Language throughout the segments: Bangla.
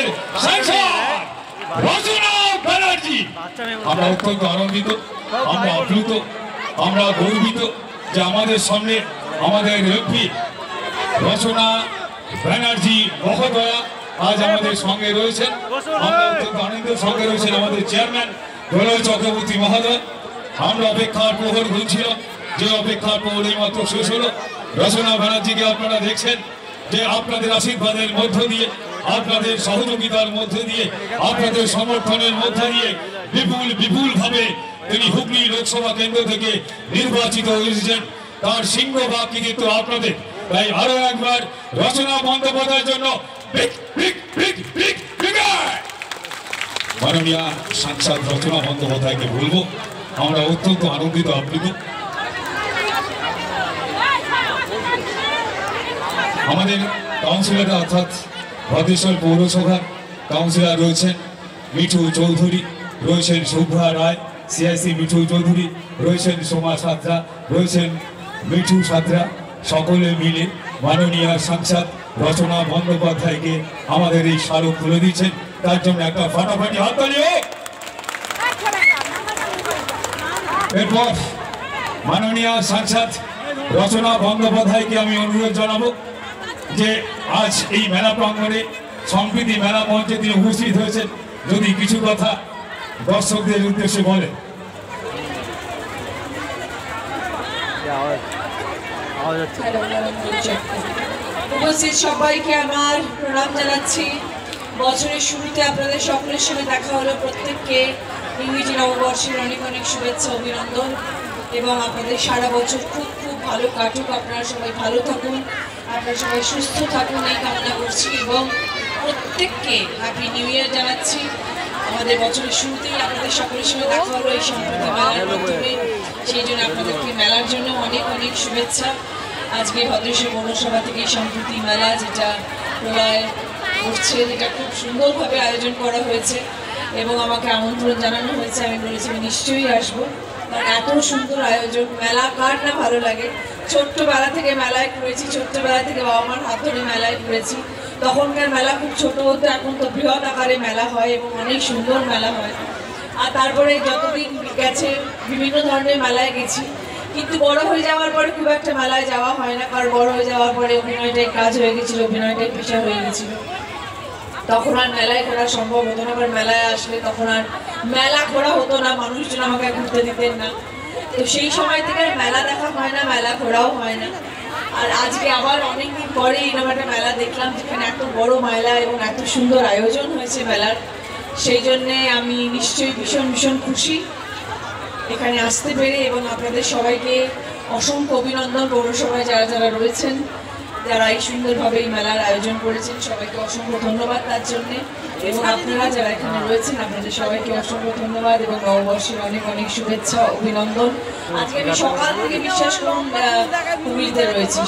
আমাদের সাংসদ রচনা ব্যানার্জি। আমরা অত্যন্ত আনন্দিত, আমরা আপ্লুত, আমরা গর্বিত যে আমাদের সামনে আমাদের এমপি রচনা ব্যানার্জি মহোদয়া আজ আমাদের সঙ্গে রয়েছেন। আমরা অত্যন্ত আনন্দের সঙ্গে রয়েছেন আমাদের চেয়ারম্যান প্রলয় চক্রবর্তী মহোদয়। আমরা অপেক্ষার প্রহর গুনছিলাম, যে অপেক্ষার প্রহর এই মাত্র শেষ হলো। রচনা ব্যানার্জিকে আপনারা দেখছেন যে আপনাদের আশীর্বাদের মধ্য দিয়ে, আপনাদের সহযোগিতার মধ্য দিয়ে, আপনাদের সমর্থনের মধ্য দিয়ে বিপুল ভাবে তিনি হুগলি লোকসভা কেন্দ্র থেকে নির্বাচিত হয়েছেন। তার সিংহভাগ কৃতিত্ব আপনাদের। তাই আরো একবার রচনা বন্দ্যোপাধ্যায়ের জন্য মাননীয় সাংসদ রচনা বন্দ্যোপাধ্যায়কে বলবো আমরা অত্যন্ত আনন্দিত, আপ্লুত। আমাদের কাউন্সিলর অর্থাৎ ভদ্রেশ্বর পৌরসভার কাউন্সিলর রয়েছেন মিঠু চৌধুরী, রয়েছেন শুভ্রা রায়, সিআইসি মিঠু চৌধুরী, রয়েছেন সোমা সাঁতরা, রয়েছেন মিঠু সাঁতরা। সকলে মিলে মাননীয় সাংসদ রচনা বন্দ্যোপাধ্যায়কে আমাদের এই স্মারক তুলে দিচ্ছেন। তার জন্য একটা ফাটাফাটি হাততালি। এরপর মাননীয় সাংসদ রচনা বন্দ্যোপাধ্যায়কে আমি অনুরোধ জানাবো যে আজ এই মেলা প্রাঙ্গণে সম্প্রীতি মেলা মঞ্চে তিনি উপস্থিত হয়েছেন, যদি কিছু কথা দর্শকদের উদ্দেশ্যে বলে। উপস্থিত সবাইকে আমার প্রণাম জানাচ্ছি। বছরের শুরুতে আপনাদের সকলের সঙ্গে দেখা হলো। প্রত্যেককে ইংরেজি নববর্ষের অনেক অনেক শুভেচ্ছা, অভিনন্দন এবং আপনাদের সারা বছর খুব ভালো কাটুক। আপনারা সবাই ভালো থাকুন, আপনারা সবাই সুস্থ থাকুন এই কামনা করছি এবং প্রত্যেককে হ্যাপি নিউ ইয়ার জানাচ্ছি। আমাদের বছরের শুরুতেই আপনাদের সকলের সঙ্গে দেখা হলো এই সম্প্রতি মেলার মাধ্যমে, সেই জন্য আপনাদেরকে মেলার জন্য অনেক অনেক শুভেচ্ছা। আজকে ভদ্রেশ্বর পৌরসভা থেকে সম্প্রতি মেলা যেটা প্রলয় করছে, যেটা খুব সুন্দরভাবে আয়োজন করা হয়েছে এবং আমাকে আমন্ত্রণ জানানো হয়েছে। আমি বলেছি আমি নিশ্চয়ই আসবো, কারণ এত সুন্দর আয়োজন। মেলা কার না ভালো লাগে। ছোট্টবেলা থেকে মেলায় ঘুরেছি, ছোট্টবেলা থেকে বাবা মার হাত ধরে মেলায় ঘুরেছি। তখনকার মেলা খুব ছোট হতো, এখন তো বৃহৎ আকারে মেলা হয় এবং অনেক সুন্দর মেলা হয়। আর তারপরে যতদিন গেছে বিভিন্ন ধরনের মেলায় গেছি, কিন্তু বড় হয়ে যাওয়ার পরে খুব একটা মেলায় যাওয়া হয় না, কারণ বড় হয়ে যাওয়ার পরে অভিনয়টাই কাজ হয়ে গেছিল, অভিনয়টাই পেশা হয়ে গেছিল। তখন আর মেলায় ঘোরা সম্ভব হতো না। আবার মেলায় আসলে তখন আর মেলা ঘোরা হতো না, মানুষজন আমাকে ঘুরতে দিতেন না। তো সেই সময় থেকে আর মেলা দেখা হয় না, মেলা ঘোরাও হয় না। আর আজকে আবার অনেকদিন পরে এরকম একটা মেলা দেখলাম, যেখানে এত বড় মেলা এবং এত সুন্দর আয়োজন হয়েছে মেলার। সেই জন্যে আমি নিশ্চয়ই ভীষণ খুশি এখানে আসতে পেরে এবং আপনাদের সবাইকে অসংখ্য অভিনন্দন। পৌরসভায় যারা যারা রয়েছেন, যারা এই সুন্দরভাবে এই মেলার আয়োজন করেছেন, সবাইকে অসংখ্য ধন্যবাদ তার জন্যে। এবং আপনারা যারা এখানে রয়েছেন, আপনাদের সবাইকে অসংখ্য ধন্যবাদ এবং নববর্ষের অনেক অনেক শুভেচ্ছা, অভিনন্দন। আজকে আমি সকাল থেকে বিশ্বাস করুন হুগলিতে রয়েছি।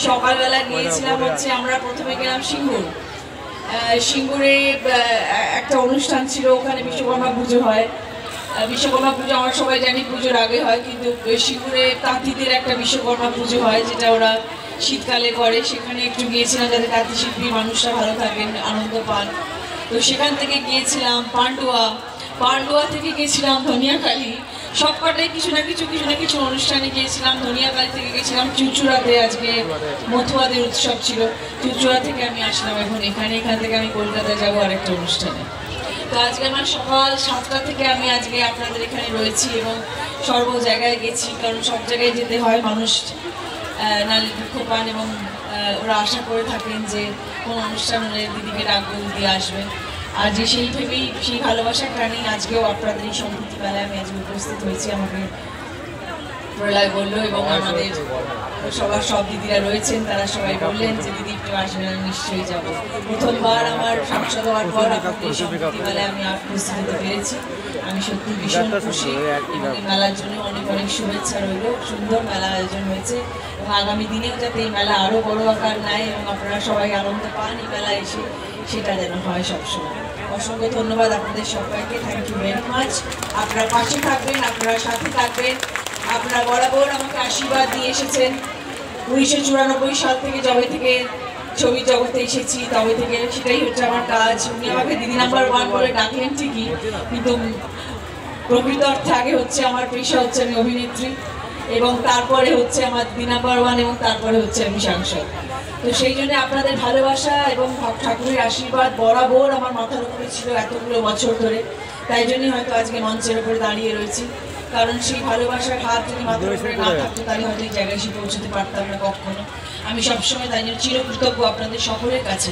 সকালবেলা গিয়েছিলাম হচ্ছে, আমরা প্রথমে গেলাম সিঙ্গুরে একটা অনুষ্ঠান ছিল, ওখানে বিশ্বকর্মা পুজো হয়। বিশ্বকর্মা পুজো আমরা সবাই জানি পুজোর আগে হয়, কিন্তু সিঙ্গুরে তাঁতিদের একটা বিশ্বকর্মা পুজো হয় যেটা ওরা শীতকালে করে। সেখানে একটু গিয়েছিলাম যাতে তাঁতি শিল্পী মানুষরা ভালো থাকেন, আনন্দ পান। তো সেখান থেকে গিয়েছিলাম পান্ডুয়া থেকে গিয়েছিলাম ধনিয়াখালী। সবকটাই কিছু না কিছু অনুষ্ঠানে গিয়েছিলাম। ধনিয়াখালী থেকে গেছিলাম চুচুড়াতে, আজকে মথুয়াদের উৎসব ছিল। চুচুড়া থেকে আমি আসলাম এখান থেকে আমি কলকাতায় যাবো আরেকটা অনুষ্ঠানে। তো আজকে আমার সকাল 7টা থেকে আমি আজকে আপনাদের এখানে রয়েছি এবং সর্ব জায়গায় গেছি, কারণ সব জায়গায় যেতে হয়। মানুষ নালে দুঃখ পান এবং ওরা আশা করে থাকেন যে কোনো অনুষ্ঠান হলে দিদিকে ডাকবো, দিদি আসবেন। আর যে সেই ভেবেই সেই ভালোবাসার টানি আজকেও আপনাদের এই সম্প্রীতি মেলায় আমি আজকে উপস্থিত হয়েছি। আমাকে প্রলয় বললো এবং আমাদের সব দিদিরা রয়েছেন, তারা সবাই বললেন যে দিদি একটু আসবেন, আমি নিশ্চয়ই যাবো। প্রথমবার আমার সাংসদ হওয়ার পর আপনাদের এই সম্প্রীতি মেলায় আমি উপস্থিত হতে পেরেছি। আমি সত্যি ভীষণ খুশি এবং এই মেলার জন্য অনেক অনেক শুভেচ্ছা রইল। সুন্দর মেলা আয়োজন হয়েছে এবং আগামী দিনেও যাতে এই মেলা আরও বড় আকার নেয় এবং আপনারা সবাই আনন্দ পান এই মেলায় এসে, সেটা যেন হয় সবসময়। অসংখ্য ধন্যবাদ আপনাদের সবাইকে, থ্যাংক ইউ ভেরি মাচ। আপনারা পাশে থাকবেন, আপনারা সাথে থাকবেন। আপনারা বরাবর আমাকে আশীর্বাদ দিয়ে এসেছেন। 1994 সাল থেকে, যবে থেকে ছবি জগতে এসেছি তবে থেকে সেটাই হচ্ছে আমার কাজ। উনি আমাকে দিদি নাম্বার 1 বলে ডাকলেন ঠিকই, কিন্তু প্রকৃত অর্থে আগে হচ্ছে আমার পেশা হচ্ছে আমি অভিনেত্রী, এবং তারপরে হচ্ছে আমার দিদি নাম্বার 1, এবং তারপরে হচ্ছে আমি সাংসদ। তো সেই জন্য আপনাদের ভালোবাসা এবং ঠাকুরের আশীর্বাদ বরাবর আমার মাথার উপরে ছিল এতগুলো বছর ধরে। তাই জন্যই হয়তো আজকে মঞ্চের উপরে দাঁড়িয়ে রয়েছি, কারণ সেই ভালোবাসার হাত যদি মাথার উপরে না থাকতো তাহলে হয়তো এই জায়গায় এসে পৌঁছতে পারতাম না কখনো। আমি সবসময় তাই জন্য চিরকৃতজ্ঞ আপনাদের সকলের কাছে,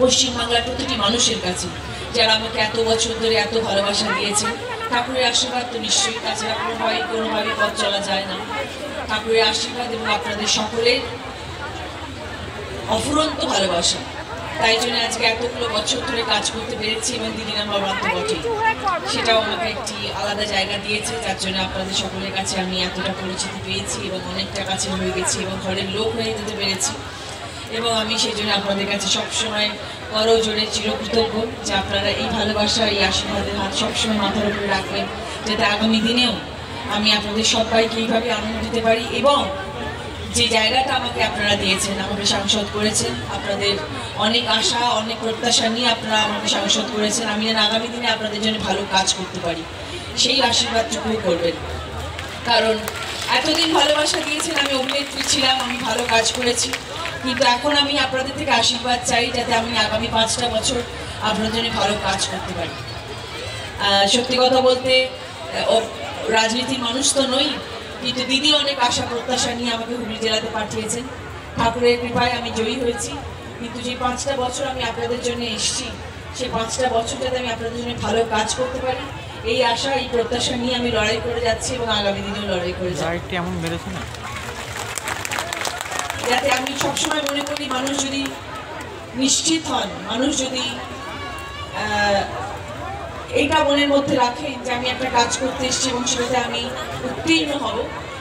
পশ্চিমবাংলার প্রতিটি মানুষের কাছে, যারা আমাকে এত বছর ধরে এত ভালোবাসা দিয়েছে। ঠাকুরের আশীর্বাদ তো নিশ্চয়ই, তাছাড়া কোনোভাবে পথ চলা যায় না। ঠাকুরের আশীর্বাদ এবং আপনাদের সকলের অফুরন্ত ভালোবাসা, তাই জন্য আজকে এতগুলো বছর ধরে কাজ করতে পেরেছি, এবং দিদি নাম্বার 1 তো বটেই, সেটাও আমাকে একটি আলাদা জায়গা দিয়েছে, যার জন্য আপনাদের সকলের কাছে আমি এতটা পরিচিতি পেয়েছি এবং অনেকটা কাছে হয়ে গেছি এবং ঘরের লোক হয়ে যেতে পেরেছি। এবং আমি সেই জন্য আপনাদের কাছে সবসময় করজোড়ে চিরকৃতজ্ঞ যে আপনারা এই ভালোবাসা, এই আশীর্বাদের হাত সবসময় মাথার উপরে রাখবেন, যাতে আগামী দিনেও আমি আপনাদের সবাইকে এইভাবে আনন্দ দিতে পারি। এবং যে জায়গাটা আমাকে আপনারা দিয়েছেন, আমাকে সাংসদ করেছেন, আপনাদের অনেক আশা অনেক প্রত্যাশা নিয়ে আপনারা আমাকে সাংসদ করেছেন, আমি যেন আগামী দিনে আপনাদের জন্য ভালো কাজ করতে পারি, সেই আশীর্বাদটুকুও করবেন। কারণ এতদিন ভালোবাসা দিয়েছেন, আমি অভিনেত্রী ছিলাম, আমি ভালো কাজ করেছি, কিন্তু এখন আমি আপনাদের থেকে আশীর্বাদ চাই যাতে আমি আগামী 5টা বছর আপনাদের জন্য ভালো কাজ করতে পারি। সত্যি কথা বলতে রাজনীতির মানুষ তো নই, কিন্তু দিদি অনেক আশা প্রত্যাশা নিয়ে আমাকে হুগলি জেলাতে পাঠিয়েছেন। ঠাকুরের কৃপায় আমি জয়ী হয়েছি, কিন্তু যে 5টা বছর আমি আপনাদের জন্য এসেছি, সেই 5টা বছর যাতে আমি আপনাদের জন্য ভালো কাজ করতে পারি, এই আশা এই প্রত্যাশা নিয়ে আমি লড়াই করে যাচ্ছি এবং আগামী দিনেও লড়াই করে যাচ্ছি। যাতে আমি সবসময় মনে করি মানুষ যদি নিশ্চিত হন, মানুষ যদি এইটা মনের মধ্যে রাখেন যে আমি একটা কাজ করতে এসেছি এবং সেটাতে আমি উত্তীর্ণ হব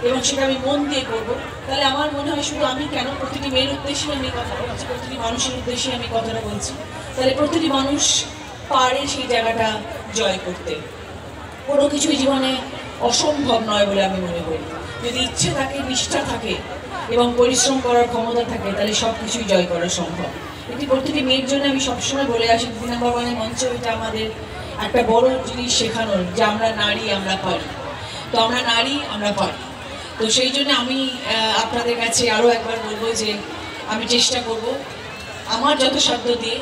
এবং সেটা আমি মন দিয়ে করবো, তাহলে আমার মনে হয় শুধু আমি কেন, প্রতিটি মেয়ের উদ্দেশ্যে আমি কথা বলছি, প্রতিটি মানুষের উদ্দেশ্যে আমি কথাটা বলছি, তাহলে প্রতিটি মানুষ পারে সেই জায়গাটা জয় করতে। কোনো কিছুই জীবনে অসম্ভব নয় বলে আমি মনে করি। যদি ইচ্ছে থাকে, নিষ্ঠা থাকে এবং পরিশ্রম করার ক্ষমতা থাকে, তাহলে সব কিছুই জয় করা সম্ভব। এটি প্রতিটি মেয়ের জন্য আমি সবসময় বলে আসি, দিদি নাম্বার 1 মঞ্চে এটা আমাদের একটা বড় জিনিস শেখানোর, যে আমরা নারী, আমরা পারি। তো আমরা নারী, আমরা পারি। তো সেই জন্য আমি আপনাদের কাছে আরও একবার বলবো যে আমি চেষ্টা করব আমার যত সাধ্য দিয়ে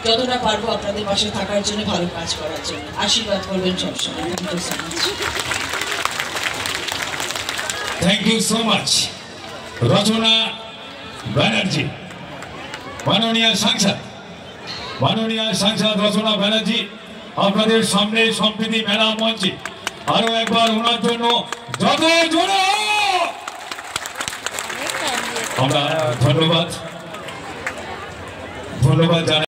যতটা পারবো আপনাদের পাশে থাকার জন্য, ভালো কাজ করার জন্য। আশীর্বাদ করবেন সবসময়। থ্যাংক ইউ সো মাচ রচনা ব্যানার্জি, মাননীয় সাংসদ রচনা ব্যানার্জি, আপনাদের সামনে সম্প্রীতি মেলা মঞ্চে আরো একবার ওনার জন্য যত জোরে আমরা ধন্যবাদ জানাই।